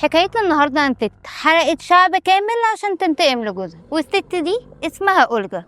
حكايتنا النهاردة عن ست حرقت شعب كامل عشان تنتقم لجوزها، والست دي اسمها أولجا.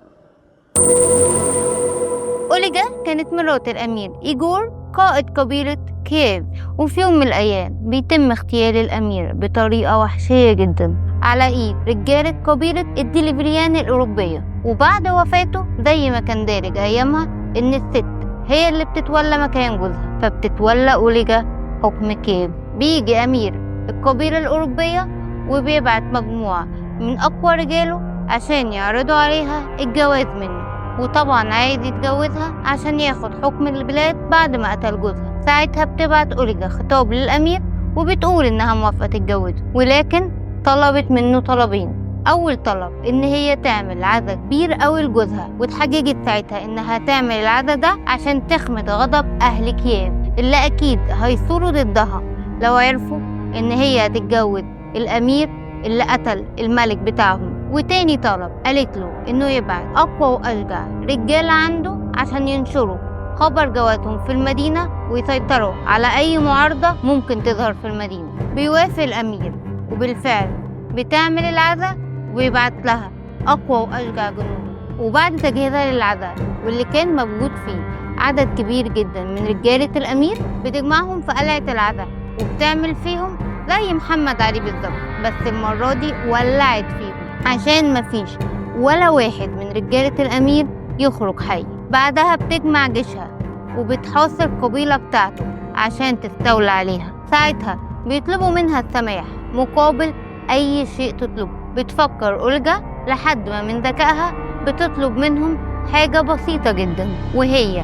أولجا كانت مرات الأمير إيجور قائد قبيلة كييف، وفي يوم من الأيام بيتم اغتيال الأمير بطريقة وحشية جدا على إيد رجالة قبيلة الدليفريان الأوروبية. وبعد وفاته زي ما كان دارج أيامها إن الست هي اللي بتتولى مكان جوزها، فبتتولى أولجا حكم كييف. بيجي أمير القبيلة الأوروبية وبيبعت مجموعة من أقوى رجاله عشان يعرضوا عليها الجواز منه، وطبعا عايز يتجوزها عشان ياخد حكم البلاد بعد ما قتل جوزها. ساعتها بتبعت أولجا خطاب للأمير وبتقول إنها موافقة تتجوزه، ولكن طلبت منه طلبين. أول طلب إن هي تعمل عزا كبير قوي لجوزها، واتحججت ساعتها إنها تعمل العزا ده عشان تخمد غضب أهل كييف اللي أكيد هيثوروا ضدها لو عرفوا إن هي هتتجوز الأمير اللي قتل الملك بتاعهم. وتاني طلب قالت له إنه يبعت أقوى وأشجع رجال عنده عشان ينشروا خبر جوازهم في المدينة ويسيطروا على أي معارضة ممكن تظهر في المدينة. بيوافق الأمير وبالفعل بتعمل العزا ويبعت لها أقوى وأشجع جنود. وبعد تجهيزها للعزا واللي كان موجود فيه عدد كبير جدا من رجالة الأمير، بتجمعهم في قلعة العزا وبتعمل فيهم زي محمد علي بالظبط، بس المرة دي ولعت فيهم عشان مفيش ولا واحد من رجالة الأمير يخرج حي. بعدها بتجمع جيشها وبتحاصر القبيلة بتاعته عشان تستولى عليها. ساعتها بيطلبوا منها السماح مقابل أي شيء تطلبه. بتفكر أولجا لحد ما من ذكائها بتطلب منهم حاجة بسيطة جدا، وهي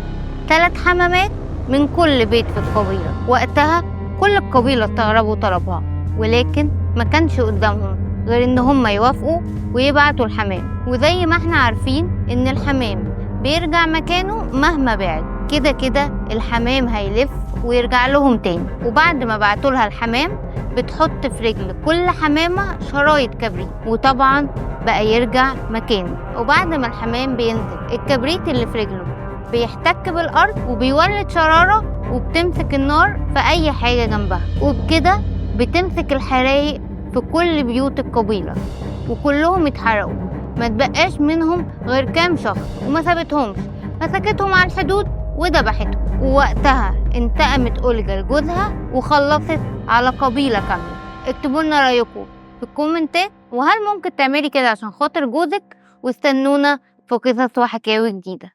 3 حمامات من كل بيت في القبيلة. وقتها كل القبيلة استغربوا طلبها، ولكن ما كانش قدامهم غير ان هم يوافقوا ويبعتوا الحمام. وزي ما احنا عارفين ان الحمام بيرجع مكانه مهما بعد، كده كده الحمام هيلف ويرجع لهم تاني. وبعد ما بعتوا لها الحمام بتحط في رجل كل حمامة شرايط كبريت، وطبعا بقى يرجع مكانه. وبعد ما الحمام بينزل الكبريت اللي في رجله بيحتك بالأرض وبيولد شرارة وبتمسك النار في أي حاجة جنبها، وبكده بتمسك الحرايق في كل بيوت القبيلة وكلهم اتحرقوا. ما تبقاش منهم غير كام شخص وما سابتهمش، مسكتهم على الحدود وذبحتهم. ووقتها انتقمت أولجا لجوزها وخلصت على قبيلة كاملة. اكتبوا لنا رأيكم في الكومنتات، وهل ممكن تعملي كده عشان خاطر جوزك؟ واستنونا في قصص وحكاوي جديدة.